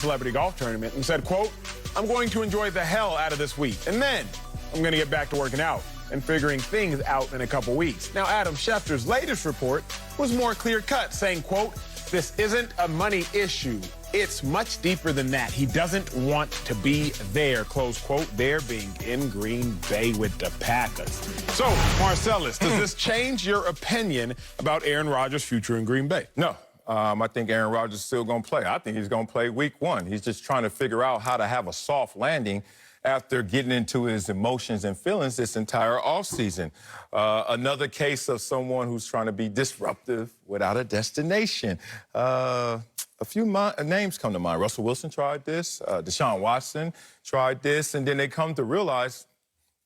celebrity golf tournament and said, quote, "I'm going to enjoy the hell out of this week. And then I'm going to get back to working out and figuring things out in a couple weeks." Now, Adam Schefter's latest report was more clear-cut, saying, quote, "This isn't a money issue. It's much deeper than that. He doesn't want to be there," close quote, there being in Green Bay with the Packers. So, Marcellus, does this change your opinion about Aaron Rodgers' future in Green Bay? No. I think Aaron Rodgers is still going to play. I think he's going to play week 1. He's just trying to figure out how to have a soft landing after getting into his emotions and feelings this entire offseason. Another case of someone who's trying to be disruptive without a destination. A few names come to mind. Russell Wilson tried this. Deshaun Watson tried this. And then they come to realize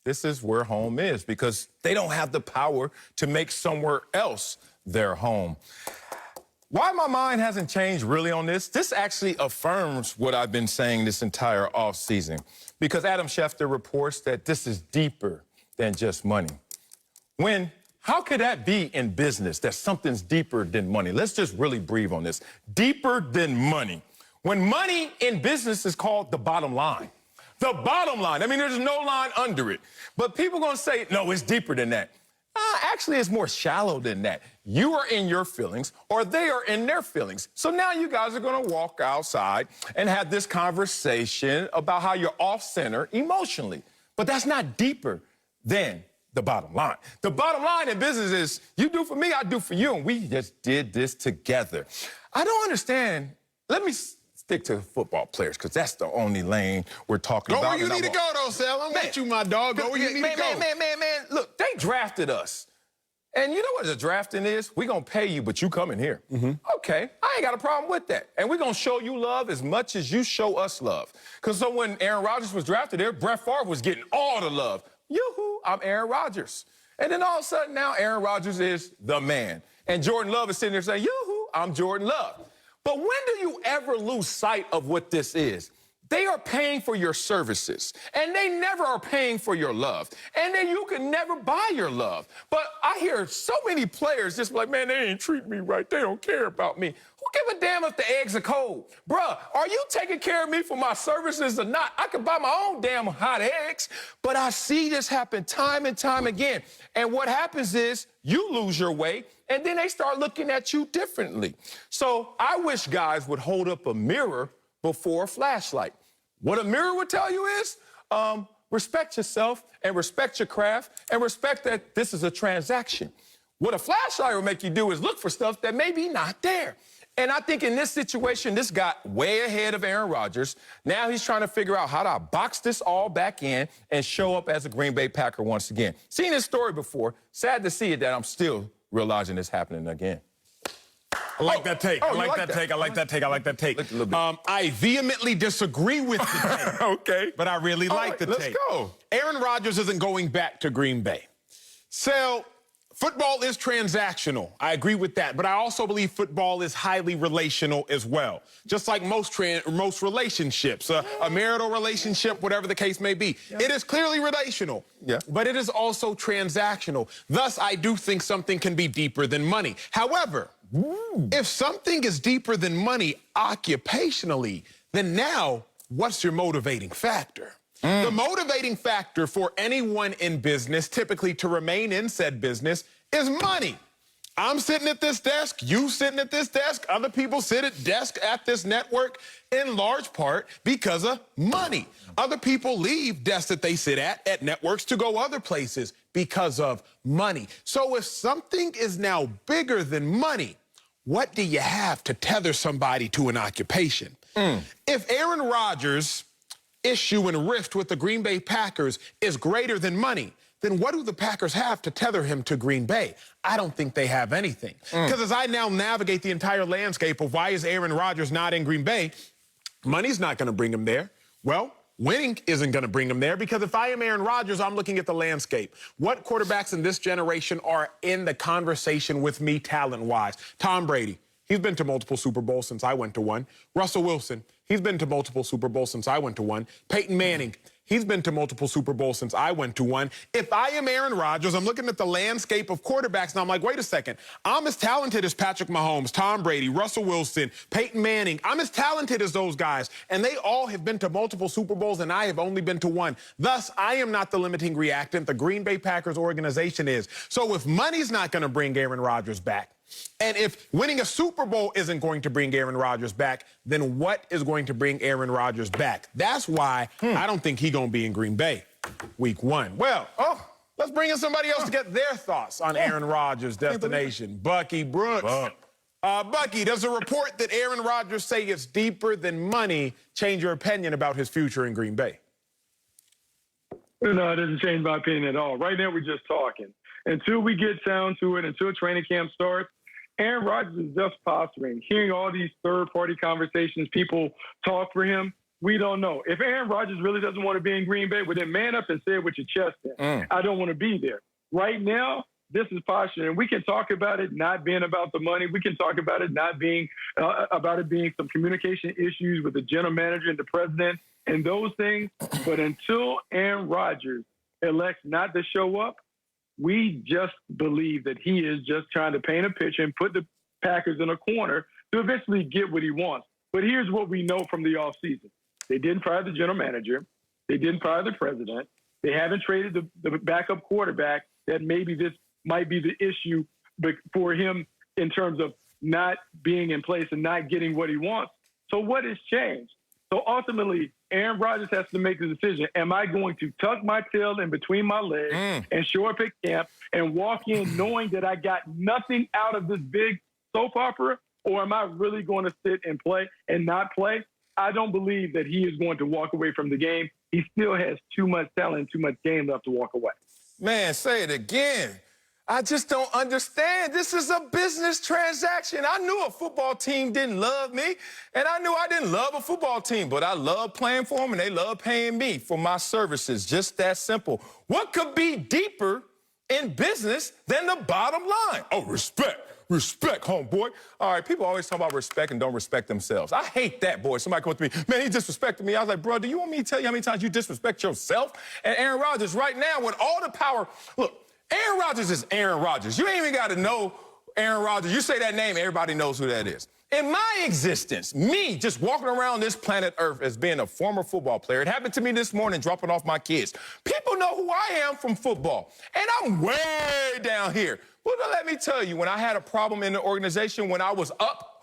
this is where home is because they don't have the power to make somewhere else their home. Why my mind hasn't changed really on this actually affirms what I've been saying this entire offseason. Because Adam Schefter reports that this is deeper than just money. How could that be in business, that something's deeper than money? Let's just really breathe on this. Deeper than money. When money in business is called the bottom line. The bottom line. I mean, there's no line under it. But people are going to say, no, it's deeper than that. Actually, it's more shallow than that. You are in your feelings, or they are in their feelings. So now you guys are going to walk outside and have this conversation about how you're off-center emotionally. But that's not deeper than the bottom line. The bottom line in business is you do for me, I do for you, and we just did this together. I don't understand. Let me stick to football players, because that's the only lane we're talking about. Go where you need to go, though, Sal. I'm with you, my dog. Go where you need to go. Man, look, they drafted us. And you know what the drafting is? We're going to pay you, but you coming here. Okay, I ain't got a problem with that. And we're going to show you love as much as you show us love. Because so when Aaron Rodgers was drafted there, Brett Favre was getting all the love. Yoo-hoo, I'm Aaron Rodgers. And then all of a sudden now Aaron Rodgers is the man. And Jordan Love is sitting there saying, yoo-hoo, I'm Jordan Love. But when do you ever lose sight of what this is? They are paying for your services, and they never are paying for your love. And then you can never buy your love. But I hear so many players just like, man, they ain't treat me right. They don't care about me. Who give a damn if the eggs are cold? Bruh, are you taking care of me for my services or not? I can buy my own damn hot eggs. But I see this happen time and time again. And what happens is you lose your way, and then they start looking at you differently. So I wish guys would hold up a mirror before a flashlight. What a mirror would tell you is respect yourself and respect your craft and respect that this is a transaction. What a flashlight will make you do is look for stuff that may be not there. And I think in this situation, this got way ahead of Aaron Rodgers. Now he's trying to figure out how to box this all back in and show up as a Green Bay Packer once again. Seen this story before. Sad to see it that I'm still realizing it's happening again. I like that take. I like that take. I like that take. I like that take. I vehemently disagree with the take. Okay. But I really like the take. Let's go. Aaron Rodgers isn't going back to Green Bay. So, football is transactional. I agree with that. But I also believe football is highly relational as well. Just like most relationships, a marital relationship, whatever the case may be. Yeah. It is clearly relational. Yeah. But it is also transactional. Thus, I do think something can be deeper than money. However, if something is deeper than money occupationally, then now what's your motivating factor? The motivating factor for anyone in business, typically to remain in said business, is money. I'm sitting at this desk, you sitting at this desk, other people sit at desks at this network in large part because of money. Other people leave desks that they sit at networks to go other places because of money. So if something is now bigger than money, what do you have to tether somebody to an occupation? If Aaron Rodgers' issue and rift with the Green Bay Packers is greater than money, then what do the Packers have to tether him to Green Bay? I don't think they have anything. Because as I now navigate the entire landscape of why is Aaron Rodgers not in Green Bay, money's not going to bring him there. Well, winning isn't going to bring him there because if I am Aaron Rodgers, I'm looking at the landscape. What quarterbacks in this generation are in the conversation with me talent-wise? Tom Brady. He's been to multiple Super Bowls since I went to one. Russell Wilson. He's been to multiple Super Bowls since I went to one. Peyton Manning. He's been to multiple Super Bowls since I went to one. If I am Aaron Rodgers, I'm looking at the landscape of quarterbacks, and I'm like, wait a second. I'm as talented as Patrick Mahomes, Tom Brady, Russell Wilson, Peyton Manning. I'm as talented as those guys, and they all have been to multiple Super Bowls, and I have only been to one. Thus, I am not the limiting reactant. The Green Bay Packers organization is. So if money's not going to bring Aaron Rodgers back, and if winning a Super Bowl isn't going to bring Aaron Rodgers back, then what is going to bring Aaron Rodgers back? That's why I don't think he's going to be in Green Bay week 1. Well, let's bring in somebody else to get their thoughts on Aaron Rodgers' destination. Bucky Brooks. Bucky, does a report that Aaron Rodgers say it's deeper than money change your opinion about his future in Green Bay? No, it doesn't change my opinion at all. Right now, we're just talking. Until we get down to it, until training camp starts, Aaron Rodgers is just posturing. Hearing all these third-party conversations, people talk for him, we don't know. If Aaron Rodgers really doesn't want to be in Green Bay, well, then man up and say it with your chest in. I don't want to be there. Right now, this is posturing. We can talk about it not being about the money. We can talk about it not being about it being some communication issues with the general manager and the president and those things. But until Aaron Rodgers elects not to show up, we just believe that he is just trying to paint a picture and put the Packers in a corner to eventually get what he wants. But here's what we know from the offseason. They didn't fire the general manager. They didn't fire the president. They haven't traded the backup quarterback. That maybe this might be the issue for him in terms of not being in place and not getting what he wants. So what has changed? So ultimately, Aaron Rodgers has to make the decision. Am I going to tuck my tail in between my legs and show up at camp and walk in knowing that I got nothing out of this big soap opera? Or am I really going to sit and play and not play? I don't believe that he is going to walk away from the game. He still has too much talent, too much game left to walk away. Man, say it again. I just don't understand. This is a business transaction. I knew a football team didn't love me, and I knew I didn't love a football team, but I love playing for them, and they love paying me for my services. Just that simple. What could be deeper in business than the bottom line? Oh, respect. Respect, homeboy. All right, people always talk about respect and don't respect themselves. I hate that, boy. Somebody come up to me, man, he disrespected me. I was like, bro, do you want me to tell you how many times you disrespect yourself? And Aaron Rodgers right now with all the power, look, Aaron Rodgers is Aaron Rodgers. You ain't even got to know Aaron Rodgers. You say that name, everybody knows who that is. In my existence, me just walking around this planet Earth as being a former football player, it happened to me this morning dropping off my kids. People know who I am from football, and I'm way down here. Well, let me tell you, when I had a problem in the organization, when I was up,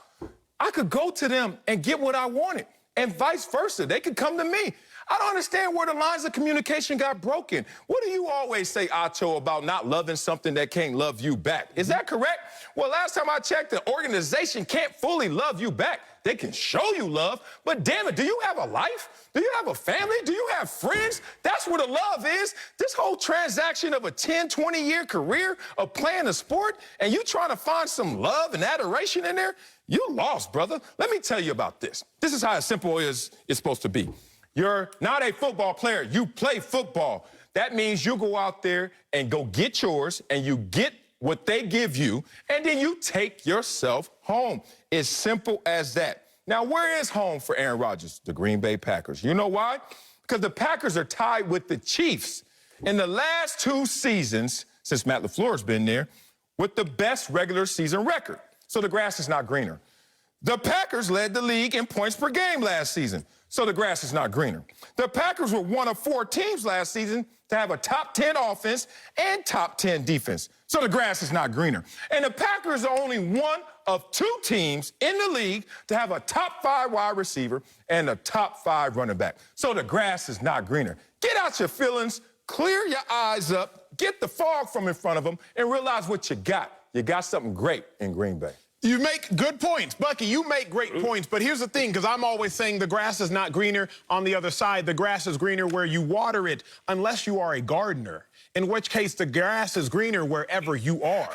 I could go to them and get what I wanted, and vice versa. They could come to me. I don't understand where the lines of communication got broken. What do you always say, Acho, about not loving something that can't love you back? Is that correct? Well, last time I checked, the organization can't fully love you back. They can show you love, but damn it, do you have a life? Do you have a family? Do you have friends? That's where the love is. This whole transaction of a 10, 20-year career of playing a sport, and you trying to find some love and adoration in there, you lost, brother. Let me tell you about this. This is how simple it's supposed to be. You're not a football player. You play football. That means you go out there and go get yours, and you get what they give you, and then you take yourself home. It's simple as that. Now, where is home for Aaron Rodgers? The Green Bay Packers. You know why? Because the Packers are tied with the Chiefs in the last 2 seasons, since Matt LaFleur's been there, with the best regular season record. So the grass is not greener. The Packers led the league in points per game last season, so the grass is not greener. The Packers were one of 4 teams last season to have a top 10 offense and top 10 defense, so the grass is not greener. And the Packers are only one of 2 teams in the league to have a top 5 wide receiver and a top 5 running back, so the grass is not greener. Get out your feelings, clear your eyes up, get the fog from in front of them, and realize what you got. You got something great in Green Bay. You make good points. Bucky, you make great points, but here's the thing, because I'm always saying the grass is not greener on the other side. The grass is greener where you water it, unless you are a gardener, in which case the grass is greener wherever you are.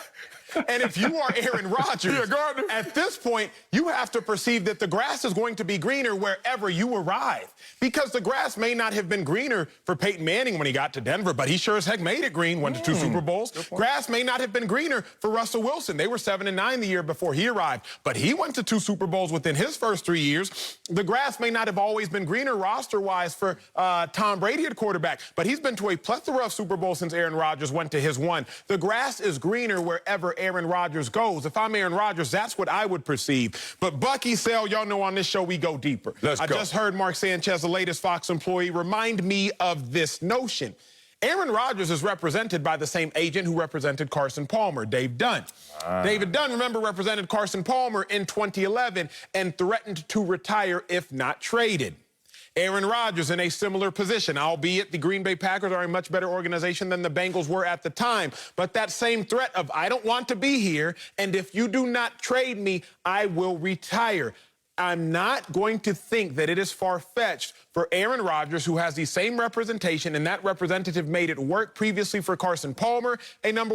And if you are Aaron Rodgers, at this point, you have to perceive that the grass is going to be greener wherever you arrive. Because the grass may not have been greener for Peyton Manning when he got to Denver, but he sure as heck made it green, won to 2 Super Bowls. Grass may not have been greener for Russell Wilson. They were 7-9 the year before he arrived, but he went to 2 Super Bowls within his first 3 years. The grass may not have always been greener roster-wise for Tom Brady at quarterback, but he's been to a plethora of Super Bowls since Aaron Rodgers went to his one. The grass is greener wherever Aaron Rodgers goes. If I'm Aaron Rodgers, that's what I would perceive. But Bucky, Sale, y'all know on this show we go deeper. I just heard Mark Sanchez, the latest Fox employee, remind me of this notion. Aaron Rodgers is represented by the same agent who represented Carson Palmer, Dave Dunn. David Dunn, remember, represented Carson Palmer in 2011 and threatened to retire if not traded. Aaron Rodgers in a similar position, albeit the Green Bay Packers are a much better organization than the Bengals were at the time. But that same threat of, I don't want to be here, and if you do not trade me, I will retire. I'm not going to think that it is far-fetched for Aaron Rodgers, who has the same representation, and that representative made it work previously for Carson Palmer, a number